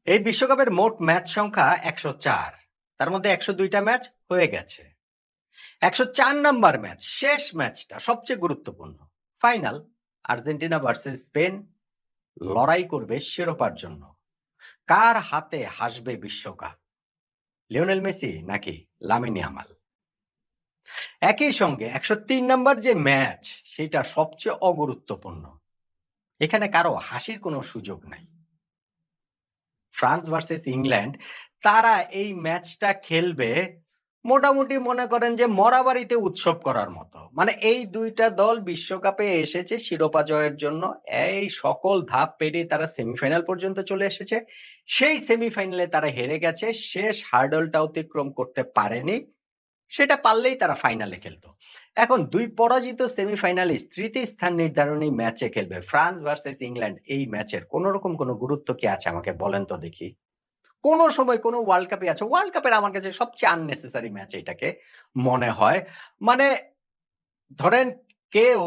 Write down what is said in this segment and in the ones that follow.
এই বিশ্বকাপের মোট ম্যাচ সংখ্যা ১০৪। তার মধ্যে ১০২টা ম্যাচ হয়ে গেছে। ১০৪ নাম্বার ম্যাচ, শেষ ম্যাচটা সবচেয়ে গুরুত্বপূর্ণ। ফাইনাল, আর্জেন্টিনা ভার্সেস স্পেন লড়াই করবে শিরোপার জন্য। কার হাতে হাসবে বিশ্বকাপ? লিওনেল মেসি নাকি লামিন ইয়ামাল? একই সঙ্গে ১০৩ নাম্বার যে ম্যাচ, সেটা সবচেয়ে অগুরুত্বপূর্ণ। এখানে কারো হাসির কোনো সুযোগ নাই। ফ্রান্স ভার্সেস ইংল্যান্ড, তারা এই ম্যাচটা খেলবে মোটামুটি মনে করেন যে মরাবাড়িতে উৎসব করার মতো। মানে এই দুইটা দল বিশ্বকাপে এসেছে শিরোপা জয়ের জন্য। এই সকল ধাপ পেরিয়ে তারা সেমিফাইনাল পর্যন্ত চলে এসেছে। সেই সেমিফাইনালে তারা হেরে গেছে, শেষ হার্ডলটা অতিক্রম করতে পারেনি। সেটা পারলেই তারা ফাইনালে খেলতো। এখন দুই পরাজিত সেমিফাইনালিস্ট তৃতীয় স্থান নির্ধারণী ম্যাচে খেলবে ফ্রান্স ভার্সেস ইংল্যান্ড। এই ম্যাচের কোন রকম কোনো গুরুত্ব কি আছে আমাকে বলেন তো দেখি। কোন সময় কোন ওয়ার্ল্ড কাপে আছে? ওয়ার্ল্ড কাপের আমার কাছে সবচেয়ে আননেসেসারি ম্যাচ এটাকে মনে হয়। মানে ধরেন কেউ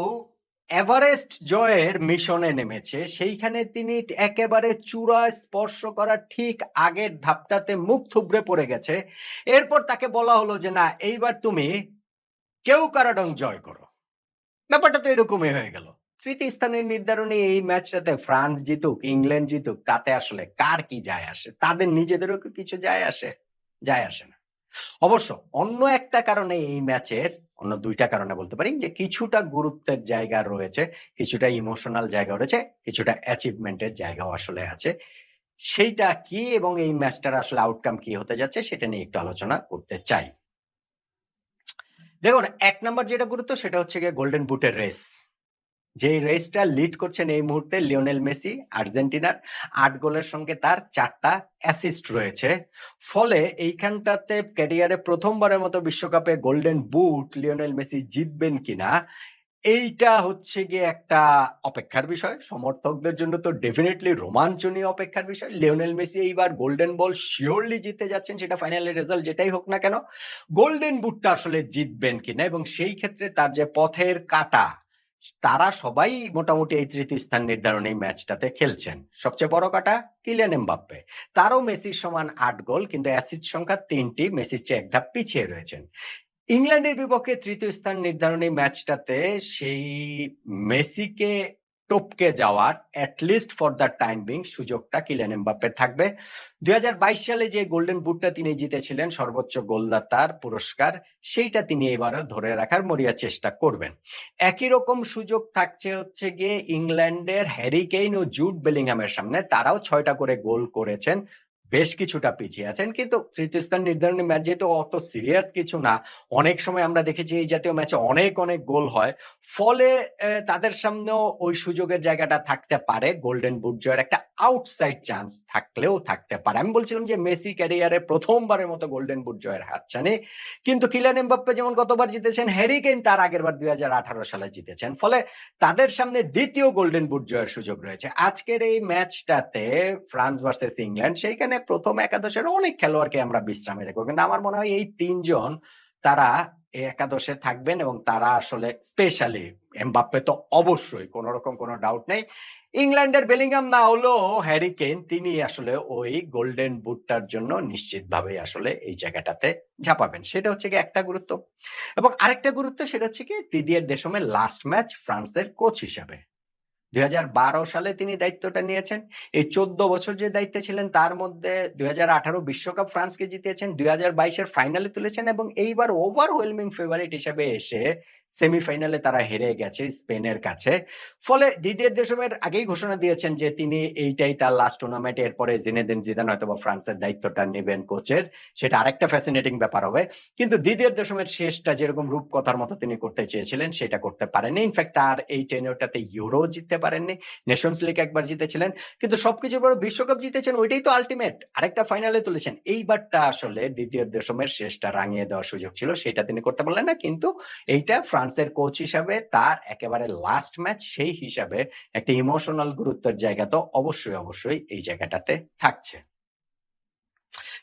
এভারেস্ট জয়ের মিশনে নেমেছে, সেইখানে তিনি একেবারে চূড়ায় স্পর্শ করার ঠিক আগের ধাপটাতে মুখ থুবড়ে পড়ে গেছে। এরপর তাকে বলা হলো যে না, এইবার তুমি কেউ কারাডং জয় করো। ব্যাপারটা তো এরকমই হয়ে গেল। তৃতীয় স্থানের নির্ধারণী এই ম্যাচটাতে ফ্রান্স জিতুক, ইংল্যান্ড জিতুক, তাতে আসলে কার কি যায় আসে? তাদের নিজেদেরও কি কিছু যায় আসে? যায় আসে না। অবশ্য অন্য একটা কারণে এই ম্যাচের, অন্য দুইটা কারণে বলতে পারি যে কিছুটা গুরুত্বের জায়গা রয়েছে, কিছুটা ইমোশনাল জায়গা রয়েছে, কিছুটা অ্যাচিভমেন্টের জায়গাও আসলে আছে। সেইটা কি এবং এই ম্যাচটার আসলে আউটকাম কি হতে যাচ্ছে সেটা নিয়ে একটু আলোচনা করতে চাই। দেখুন, ১ নাম্বার যেটা গুরুত্ব সেটা হচ্ছে গিয়ে গোল্ডেন বুটের রেস। যে রেসটা লিড করছেন এই মুহূর্তে লিওনেল মেসি, আর্জেন্টিনার ৮ গোলের সঙ্গে তার ৪টা অ্যাসিস্ট রয়েছে। ফলে এইখানটাতে ক্যারিয়ারে প্রথমবারের মতো বিশ্বকাপে গোল্ডেন বুট লিওনেল মেসি জিতবেন কিনা, এইটা হচ্ছে গিয়ে একটা অপেক্ষার বিষয়। সমর্থকদের জন্য তো ডেফিনিটলি রোমাঞ্চনীয় অপেক্ষার বিষয়। লিওনেল মেসি এইবার গোল্ডেন বল শিওরলি জিতে যাচ্ছেন, সেটা ফাইনালের রেজাল্ট যেটাই হোক না কেন। গোল্ডেন বুটটা আসলে জিতবেন কিনা এবং সেই ক্ষেত্রে তার যে পথের কাঁটা, তারা সবাই মোটামুটি এই তৃতীয় স্থান নির্ধারণী ম্যাচটাতে খেলছেন। সবচেয়ে বড় কাঁটা কিলিয়ান এমবাপ্পে। তারও মেসির সমান ৮ গোল, কিন্তু অ্যাসিস্ট সংখ্যা ৩টি, মেসির চেয়ে এক ধাপ পিছিয়ে রয়েছেন। ইংল্যান্ডের বিপক্ষে তৃতীয় স্থান নির্ধারণী ম্যাচটাতে সেই মেসিকে টপকে যাওয়ার at least for the time being সুযোগটা কিলিয়ান এমবাপ্পের থাকবে। ২০২২ সালে যে গোল্ডেন বুটটা তিনি জিতেছিলেন, সর্বোচ্চ গোলদাতার পুরস্কার, সেইটা তিনি এবারও ধরে রাখার মরিয়া চেষ্টা করবেন। একই রকম সুযোগ থাকছে হচ্ছে গিয়ে ইংল্যান্ডের হ্যারি কেইন ও জুড বেলিংহামের সামনে। তারাও ৬টা করে গোল করেছেন, বেশ কিছুটা পিছিয়ে আছেন, কিন্তু তৃতীয় স্থান নির্ধারণী ম্যাচ যেহেতু অত সিরিয়াস কিছু না, অনেক সময় আমরা দেখেছি এই জাতীয় ম্যাচে অনেক অনেক গোল হয়। ফলে তাদের সামনেও ওই সুযোগের জায়গাটা থাকতে পারে। গোল্ডেন বুট জয়ের একটা আউটসাইড চান্স থাকলেও থাকতে পারে। আমি বলছিলাম যে মেসি ক্যারিয়ারে প্রথমবারের মতো গোল্ডেন বুট জয়ের হাতছানি, কিন্তু কিলিয়ান এমবাপ্পে যেমন গতবার জিতেছেন, হ্যারি কেইন তার আগের বার ২০১৮ সালে জিতেছেন। ফলে তাদের সামনে দ্বিতীয় গোল্ডেন বুট জয়ের সুযোগ রয়েছে। আজকের এই ম্যাচটাতে ফ্রান্স ভার্সেস ইংল্যান্ড, সেইখানে প্রথম একাদশের অনেক খেলোয়াড়কে আমরা বিশ্রামে দেখবো, কিন্তু আমার মনে হয় এই ৩ জন তারা এই একাদশে থাকবেন এবং তারা আসলে স্পেশালি এমবাপ্পে তো অবশ্যই, কোন রকম কোনো ডাউট নেই। ইংল্যান্ডের বেলিংহাম না হলেও হ্যারি কেইন, তিনি আসলে ওই গোল্ডেন বুটটার জন্য নিশ্চিতভাবেই আসলে এই জায়গাটাতে ঝাঁপাবেন। সেটা হচ্ছে কি একটা গুরুত্ব। এবং আরেকটা গুরুত্ব সেটা হচ্ছে কি দিদিয়ের দেশমের লাস্ট ম্যাচ ফ্রান্সের কোচ হিসাবে। ২০১২ সালে তিনি দায়িত্বটা নিয়েছেন। এই ১৪ বছর যে দায়িত্বে ছিলেন তার মধ্যে ২০১৮ বিশ্বকাপ ফ্রান্সকে জিতিয়েছেন, ২০২২ এর ফাইনালে তুলেছেন এবং এইবার ওভারওয়েলমিং ফেভারিট হিসেবে এসে সেমিফাইনালে তারা হেরে গেছে স্পেনের কাছে। ফলে দিদিয়ের দেশমের আগেই ঘোষণা দিয়েছেন যে তিনি এইটাই তার লাস্ট টুর্নামেন্ট, এরপরে জিনেদিন জিদান হয়তোবা ফ্রান্সের দায়িত্বটা নেবেন কোচের। সেটা আরেকটা ফ্যাসিনেটিং ব্যাপার হবে। কিন্তু দিদিয়ের দেশমের শেষটা যেরকম রূপকথার মতো তিনি করতে চেয়েছিলেন সেটা করতে পারেননি। ইনফ্যাক্ট তার এই টেনিওরটাতে ইউরো জিততে পারেননি, নেশনস লিগ একবার জিতেছিলেন, কিন্তু সবকিছুর বড় বিশ্বকাপ জিতেছেন, ওইটাই তো আলটিমেট। আরেকটা ফাইনালে তুলেছেন। এইবারটা আসলে দিদিয়ের দেশমের শেষটা রাঙিয়ে দেওয়ার সুযোগ ছিল, সেটা তিনি করতে পারলেন না। কিন্তু এইটা ফ্রান্সের কোচ হিসাবে তার একেবারে লাস্ট ম্যাচ, সেই হিসাবে একটা ইমোশনাল গুরুত্বের জায়গা তো অবশ্যই অবশ্যই এই জায়গাটাতে থাকছে।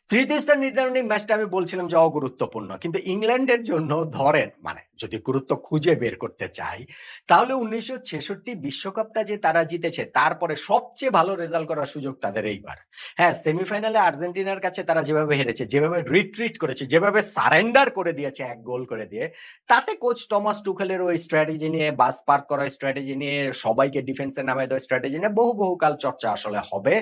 তৃতীয় স্থান নির্ধারণী ম্যাচটা আমি বলছিলাম যে অগুরুত্বপূর্ণ। কিন্তু ইংল্যান্ডের জন্য ধরেন মানে যদি গুরুত্ব খুঁজে বের করতে চাই, তাহলে ১৯৬৬ বিশ্বকাপটা যে তারা জিতেছে তারপরে সবচেয়ে ভালো রেজাল্ট করার সুযোগ তাদের এইবার। হ্যাঁ, সেমিফাইনালে আর্জেন্টিনার কাছে তারা যেভাবে হেরেছে, যেভাবে রিট্রিট করেছে, যেভাবে সারেন্ডার করে দিয়েছে ১ গোল করে দিয়ে, তাতে কোচ টমাস টুখেলের ওই স্ট্র্যাটেজি নিয়ে, বাস পার্ক করার স্ট্র্যাটেজি নিয়ে, সবাইকে ডিফেন্সে নামায় দেওয়ার স্ট্র্যাটেজি নিয়ে বহুকাল চর্চা আসলে হবে।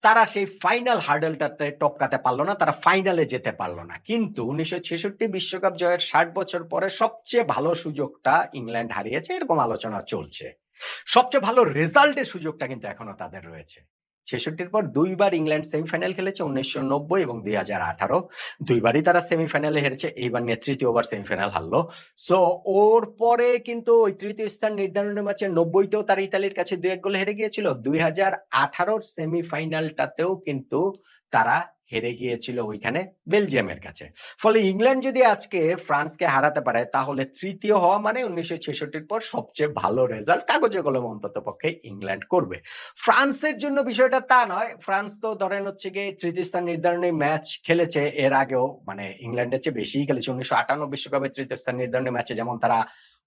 তারা সেই ফাইনাল হার্ডেলটাতে টপকাতে পারলো না, তারা ফাইনালে যেতে পারলো না। কিন্তু ১৯৬৬ বিশ্বকাপ জয়ের ৬০ বছর পরে সবচেয়ে ভালো সুযোগটা ইংল্যান্ড হারিয়েছে, এরকম আলোচনা চলছে। সবচেয়ে ভালো রেজাল্টের সুযোগটা কিন্তু এখনো তাদের রয়েছে। ৬৬-র পর ২ বার ইংল্যান্ড সেমিফাইনাল খেলেছে, ১৯৯০ এবং ২০১৮। ২ বারই তারা সেমিফাইনালে হেরেছে, এইবার নিয়ে তৃতীয়বার সেমিফাইনাল হারলো। সো ওর পরে কিন্তু ওই তৃতীয় স্থান নির্ধারণের ম্যাচে ৯০-তেও তারা ইতালির কাছে ২-১ গোলে হেরে গিয়েছিল। ২০১৮-র সেমিফাইনালটাতেও কিন্তু তারা হেরে গিয়েছিল ওইখানে বেলজিয়ামের কাছে। ফলে ইংল্যান্ড যদি আজকে ফ্রান্সকে হারাতে পারে তাহলে তৃতীয় হওয়া মানে ১৯৬৬-র পর সবচেয়ে ভালো রেজাল্ট কাগজে কলমে অন্ততপক্ষে ইংল্যান্ড করবে। ফ্রান্সের জন্য বিষয়টা তা নয়। ফ্রান্স তো ধরেন হচ্ছে গিয়ে তৃতীয় স্থান নির্ধারণী ম্যাচ খেলেছে এর আগেও, মানে ইংল্যান্ডের চেয়ে বেশিই খেলেছে। ১৯৫৮ বিশ্বকাপের তৃতীয় স্থান নির্ধারণী ম্যাচে যেমন তারা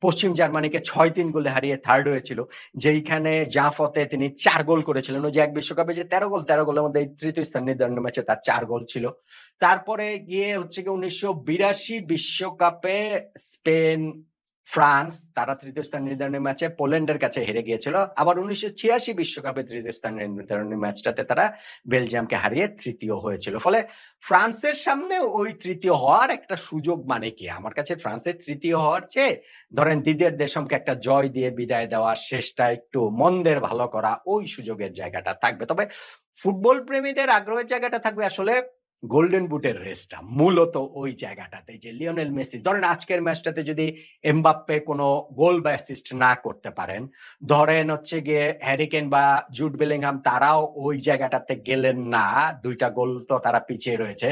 পশ্চিম জার্মানিকে ৬-৩ গোলে হারিয়ে থার্ড হয়েছিল, যেইখানে জাফতে তিনি ৪ গোল করেছিলেন। ওই যে এক বিশ্বকাপে যে ১৩ গোলের মধ্যে এই তৃতীয় স্থান নির্ধারণী ম্যাচে তার ৪ গোল ছিল। তারপরে গিয়ে হচ্ছে গিয়ে ১৯৮২ বিশ্বকাপে স্পেন, ফ্রান্স তারা তৃতীয় স্থান নির্ধারণী ম্যাচে পোল্যান্ডের কাছে হেরে গিয়েছিল। আবার ১৯৮৬ বিশ্বকাপে তৃতীয় স্থান নির্ধারণী ম্যাচটাতে তারা বেলজিয়ামকে হারিয়ে তৃতীয় হয়েছিল। ফলে ফ্রান্সের সামনে ওই তৃতীয় হওয়ার একটা সুযোগ মানে কি? আমার কাছে ফ্রান্সের তৃতীয় হওয়ার চেয়ে ধরেন দিদিয়ের দেশমকে একটা জয় দিয়ে বিদায় দেওয়া, শেষটা একটু মন্দের ভালো করা, ওই সুযোগের জায়গাটা থাকবে। তবে ফুটবল প্রেমীদের আগ্রহের জায়গাটা থাকবে আসলে গোল্ডেন বুটের রেসটা, মূলত ওই জায়গাটাতে যে লিওনেল মেসি ধরেন আজকের ম্যাচটাতে যদি এমবাপ্পে কোনো গোল বা অ্যাসিস্ট না করতে পারেন, ধরেন হচ্ছে গিয়ে হ্যারি কেইন বা জুড বেলিংহাম তারাও ওই জায়গাটাতে গেলেন না, ২টা গোল তো তারা পিছিয়ে রয়েছে।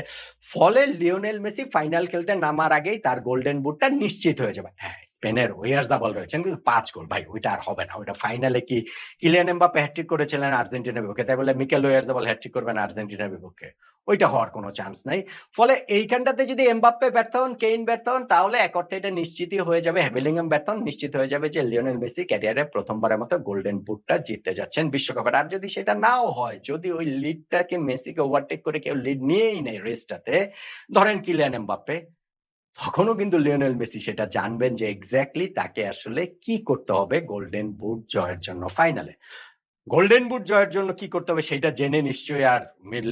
ফলে লিওনেল মেসি ফাইনাল খেলতে নামার আগেই তার গোল্ডেন বুটটা নিশ্চিত হয়ে যাবে। হ্যাঁ, স্পেনের ওয়ারজাবাল রয়েছেন কিন্তু ৫ গোল, ভাই ওইটা আর হবে না। ওইটা ফাইনালে কি কিলিয়ান এমবাপ্পে হ্যাটট্রিক করেছিলেন আর্জেন্টিনার বিপক্ষে, তাই বলে মিকেল ওয়ারজাবাল হ্যাটট্রিক করবেন আর্জেন্টিনার বিপক্ষে? ওইটা হওয়ার কোনো চান্স নাই। ফলে এইখানটাতে যদি এমবাপ্পে ব্যর্থ হন, কেইন ব্যর্থ হন, তাহলে এক অর্থে এটা নিশ্চিতই হয়ে যাবে, বেলিংহাম ব্যর্থ হন, নিশ্চিত হয়ে যাবে যে লিওনেল মেসি ক্যারিয়ারে প্রথমবারের মতো গোল্ডেন বুটটা জিততে যাচ্ছেন বিশ্বকাপের। আর যদি সেটা নাও হয়, যদি ওই লিডটাকে মেসিকে ওভারটেক করে কেউ লিড নিয়েই নেয় রেসটাতে, ধরেন কিলিয়ান এমবাপ্পে, তখনও কিন্তু লিওনেল মেসি সেটা জানবেন যে এক্স্যাক্টলি তাকে আসলে কি করতে হবে গোল্ডেন বুট জয়ের জন্য ফাইনালে। গোল্ডেন বুট জয়ের জন্য কি করতে হবে সেটা জেনে নিশ্চয়ই আর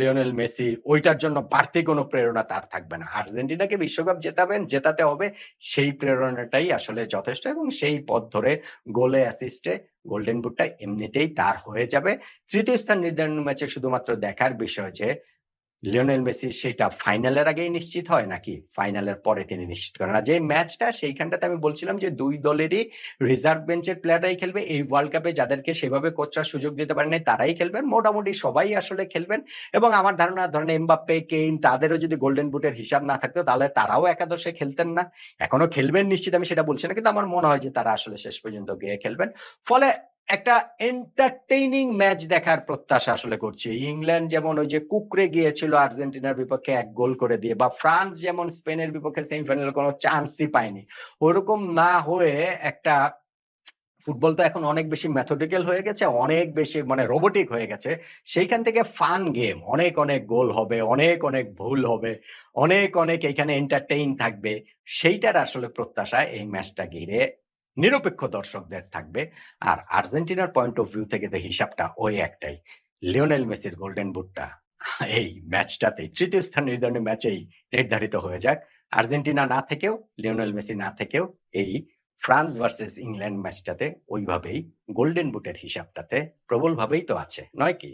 লিওনেল মেসি ওইটার জন্য বাড়তি কোনো প্রেরণা তার থাকবে না। আর্জেন্টিনাকে বিশ্বকাপ জেতাতে হবে, সেই প্রেরণাটাই আসলে যথেষ্ট এবং সেই পথ ধরে গোলে অ্যাসিস্টে গোল্ডেন বুটটা এমনিতেই তার হয়ে যাবে। তৃতীয় স্থান নির্ধারণ ম্যাচে শুধুমাত্র দেখার বিষয় যে লিওনেল মেসি সেটা ফাইনালের আগেই নিশ্চিত হয় নাকি ফাইনালের পরে তিনি নিশ্চিত করেন। আর যে ম্যাচটা সেইখানটাতে আমি বলছিলাম যে ২ দলেরই রিজার্ভ বেঞ্চের প্লেয়াররাই খেলবে। এই ওয়ার্ল্ড কাপে যাদেরকে সেভাবে কোচরা সুযোগ দিতে পারেন নাই তারাই খেলবেন। মোটামুটি সবাই আসলে খেলবেন এবং আমার ধারণা ধরেন এমবাপ্পে, কেইন তাদেরও যদি গোল্ডেন বুটের হিসাব না থাকতো তাহলে তারাও একাদশে খেলতেন না। এখনো খেলবেন নিশ্চিত, আমি সেটা বলছি না, কিন্তু আমার মনে হয় যে তারা আসলে শেষ পর্যন্ত গিয়ে খেলবেন। ফলে একটা এন্টারটেইনিং ম্যাচ দেখার প্রত্যাশা আসলে করছি। ইংল্যান্ড যেমন ওই যে কুঁকড়ে গিয়েছিল আর্জেন্টিনার বিপক্ষে ১ গোল করে দিয়ে, বা ফ্রান্স যেমন স্পেনের বিপক্ষে সেমিফাইনালে কোনো চান্সই পায়নি, ওরকম না হয়ে একটা ফুটবল তো এখন অনেক বেশি মেথডিক্যাল হয়ে গেছে, অনেক বেশি মানে রোবটিক হয়ে গেছে। সেইখান থেকে ফান গেম, অনেক গোল হবে, অনেক ভুল হবে, অনেক এইখানে এন্টারটেইন থাকবে। সেইটার আসলে প্রত্যাশা এই ম্যাচটা ঘিরে নিরপেক্ষ দর্শকদের থাকবে। আর আর্জেন্টিনার পয়েন্ট অফ ভিউ থেকে হিসাবটা ওই একটাই। লিওনেল মেসির গোল্ডেন বুটটা এই ম্যাচটাতেই, তৃতীয় স্থান নির্ধারণী ম্যাচেই নির্ধারিত হয়ে যাক। আর্জেন্টিনা না থেকেও, লিওনেল মেসি না থেকেও এই ফ্রান্স ভার্সেস ইংল্যান্ড ম্যাচটাতে ওইভাবেই গোল্ডেন বুটের হিসাবটাতে প্রবলভাবেই তো আছে, নয় কি?